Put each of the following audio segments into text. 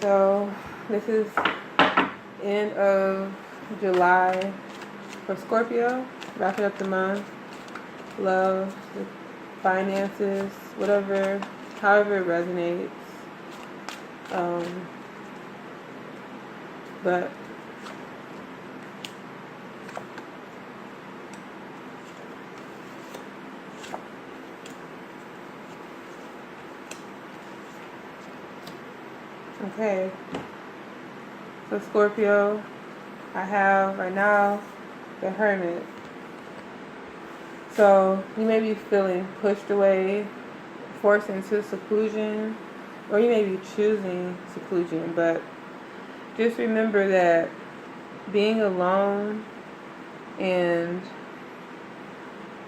so this is end of July for Scorpio, wrapping up the month. Love, finances, whatever, however it resonates. But okay, so Scorpio, I have right now the Hermit. So you may be feeling pushed away, forced into seclusion, or you may be choosing seclusion, but just remember that being alone and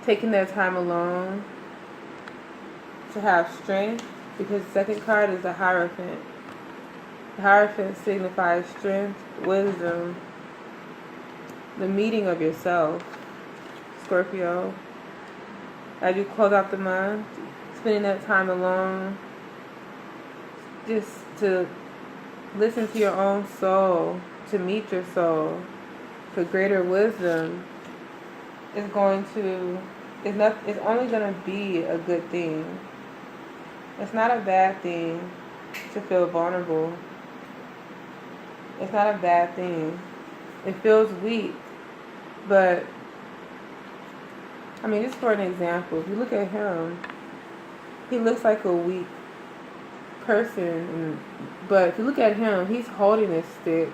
taking that time alone to have strength, because the second card is the Hierophant. The Hierophant signifies strength, wisdom, the meeting of yourself, Scorpio. As you close out the month, spending that time alone, just to listen to your own soul, to meet your soul, for greater wisdom, is it's only going to be a good thing. It's not a bad thing to feel vulnerable. It's not a bad thing. It feels weak, but I mean, just for an example, if you look at him, he looks like a weak person, but if you look at him, he's holding his stick.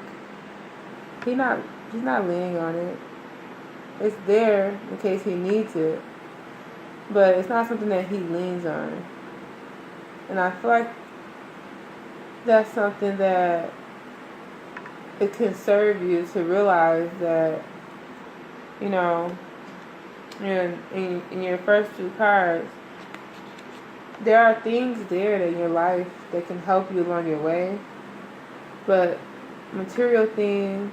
He's not leaning on it. It's there in case he needs it, but it's not something that he leans on. And I feel like that's something that it can serve you to realize that, you know, in your first two cards, there are things there in your life that can help you along your way, but material things,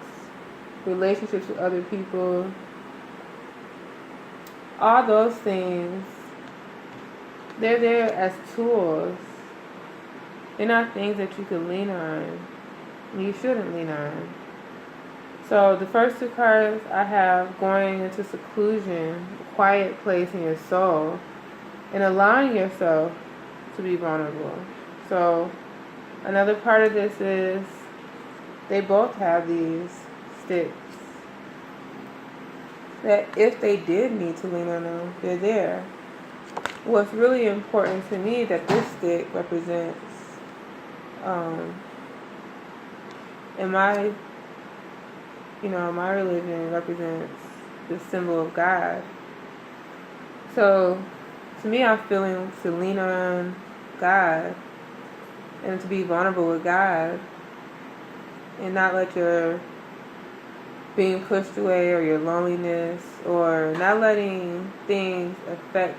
relationships with other people, all those things, they're there as tools. They're not things that you can lean on. You shouldn't lean on. So the first two cards I have going into seclusion, a quiet place in your soul, and allowing yourself to be vulnerable. So another part of this is they both have these sticks that if they did need to lean on them, they're there. What's really important to me that this stick represents, in my religion, represents the symbol of God. So to me, I'm feeling to lean on God and to be vulnerable with God and not let your being pushed away or your loneliness or not letting things affect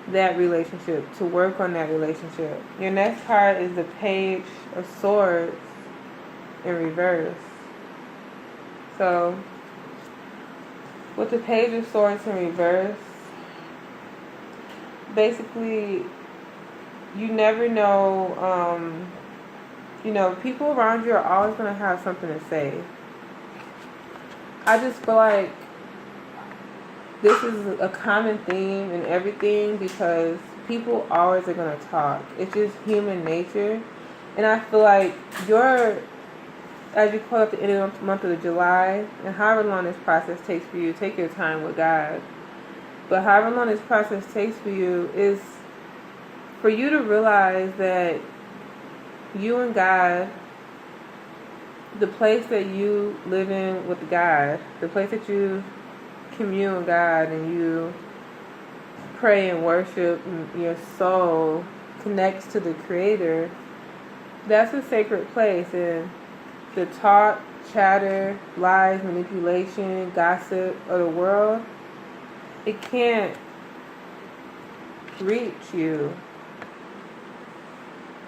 that relationship, to work on that relationship. Your next card is the Page of Swords in reverse. So with the Page of Swords in reverse, basically you never know, people around you are always going to have something to say. I just feel like this is a common theme in everything because people always are going to talk. It's just human nature. And I feel like as you close up the end of the month of July, and however long this process takes for you, take your time with God. But however long this process takes for you is for you to realize that you and God, the place that you live in with God, the place that you commune with God and you pray and worship and your soul connects to the Creator, that's a sacred place. And the talk, chatter, lies, manipulation, gossip of the world, it can't reach you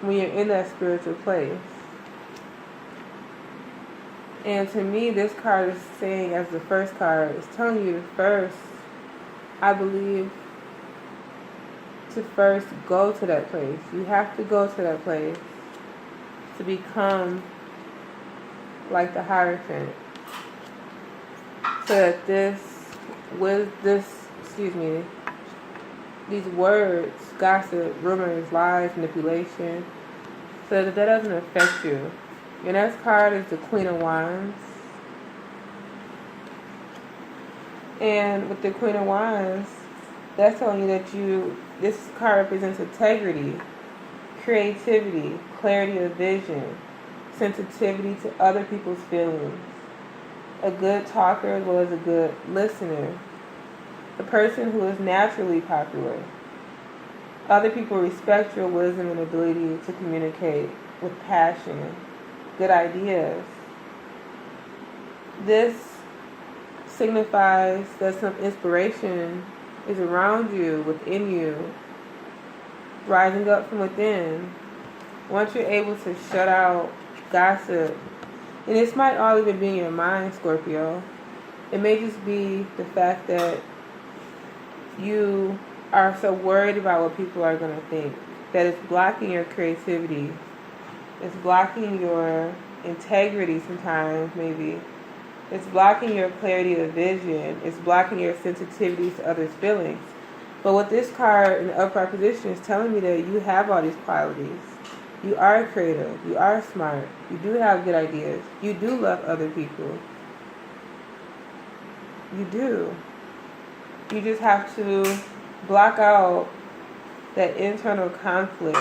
when you're in that spiritual place. And to me, this card is saying, as the first card, it's telling you to first, I believe, to first go to that place. You have to go to that place to become like the Hierophant. So that these words, gossip, rumors, lies, manipulation, so that doesn't affect you. Your next card is the Queen of Wands. And with the Queen of Wands, that's telling you that this card represents integrity, creativity, clarity of vision, sensitivity to other people's feelings, a good talker as well as a good listener, a person who is naturally popular. Other people respect your wisdom and ability to communicate with passion, good ideas. This signifies that some inspiration is around you, within you, rising up from within. Once you're able to shut out gossip, and this might all even be in your mind, Scorpio. It may just be the fact that you are so worried about what people are going to think that it's blocking your creativity. It's blocking your integrity sometimes, maybe. It's blocking your clarity of vision. It's blocking your sensitivity to others' feelings. But with this card in the upright position, it's telling me that you have all these qualities. You are creative. You are smart. You do have good ideas. You do love other people. You do. You just have to block out that internal conflict.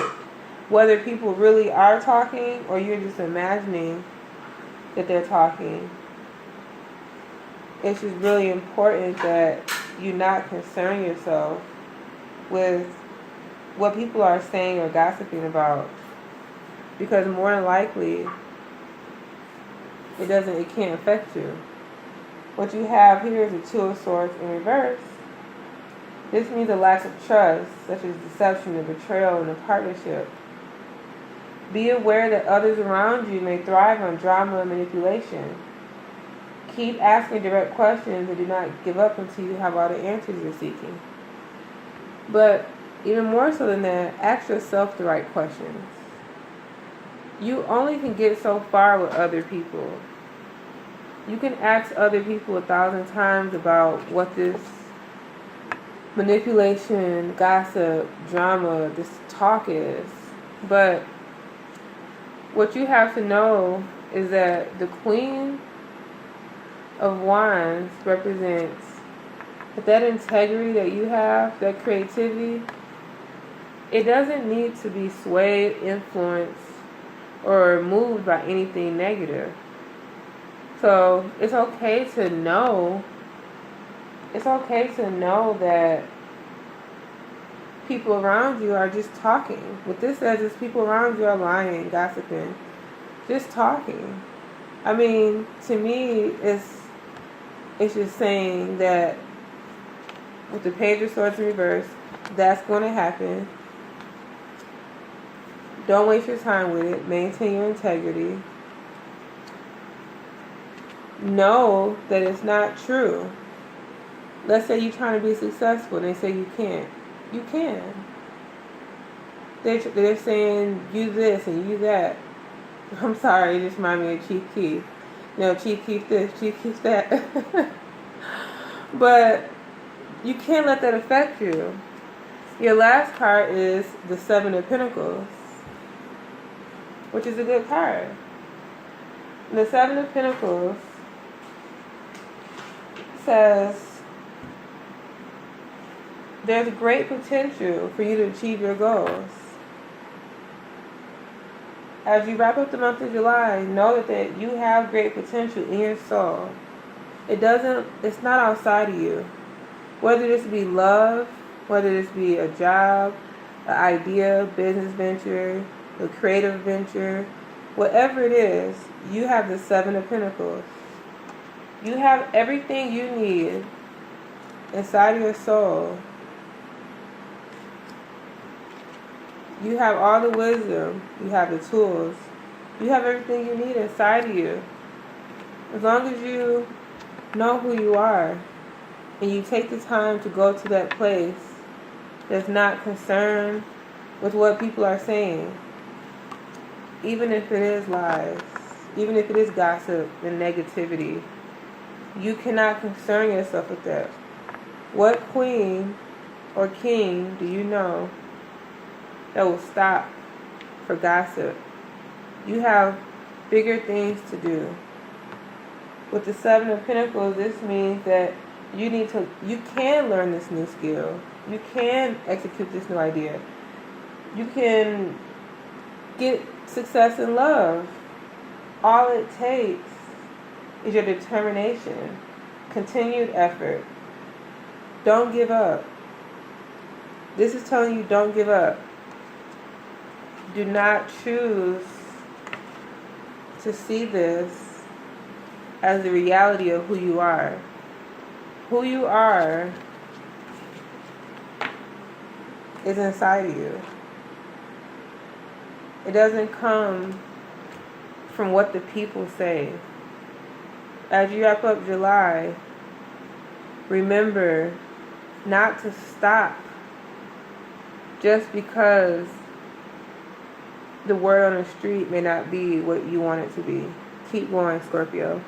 Whether people really are talking or you're just imagining that they're talking. It's just really important that you not concern yourself with what people are saying or gossiping about. Because more than likely, it can't affect you. What you have here is a Two of Swords in reverse. This means a lack of trust, such as deception and betrayal in a partnership. Be aware that others around you may thrive on drama and manipulation. Keep asking direct questions and do not give up until you have all the answers you're seeking. But even more so than that, ask yourself the right questions. You only can get so far with other people. You can ask other people 1,000 times about what this manipulation, gossip, drama, this talk is. But what you have to know is that the Queen of Wands represents that integrity that you have, that creativity. It doesn't need to be swayed, influenced, or moved by anything negative. So it's okay to know. It's okay to know that people around you are just talking. What this says is people around you are lying, gossiping, just talking. I mean, to me, it's just saying that with the Page of Swords in reverse, that's going to happen. Don't waste your time with it. Maintain your integrity. Know that it's not true. Let's say you're trying to be successful and they say you can't. You can. They're saying you this and you that. I'm sorry, it just reminded me of Chief Keef. Chief Keef this, Chief Keef that. But you can't let that affect you. Your last card is the Seven of Pentacles, which is a good card. And the Seven of Pentacles says there's great potential for you to achieve your goals. As you wrap up the month of July, know that you have great potential in your soul. It's not outside of you. Whether this be love, whether this be a job, an idea, business venture, a creative venture, whatever it is, you have the Seven of Pentacles. You have everything you need inside of your soul. You have all the wisdom. You have the tools. You have everything you need inside of you. As long as you know who you are and you take the time to go to that place that's not concerned with what people are saying. even if it is lies, even if it is gossip and negativity, you cannot concern yourself with that. What queen or king do you know that will stop for gossip? You have bigger things to do. With the Seven of Pentacles, this means that you can learn this new skill. You can execute this new idea. You can get success in love. All it takes is your determination, continued effort. Don't give up. This is telling you don't give up. Do not choose to see this as the reality of who you are. Who you are is inside of you. It doesn't come from what the people say. As you wrap up July, remember not to stop just because the word on the street may not be what you want it to be. Keep going, Scorpio.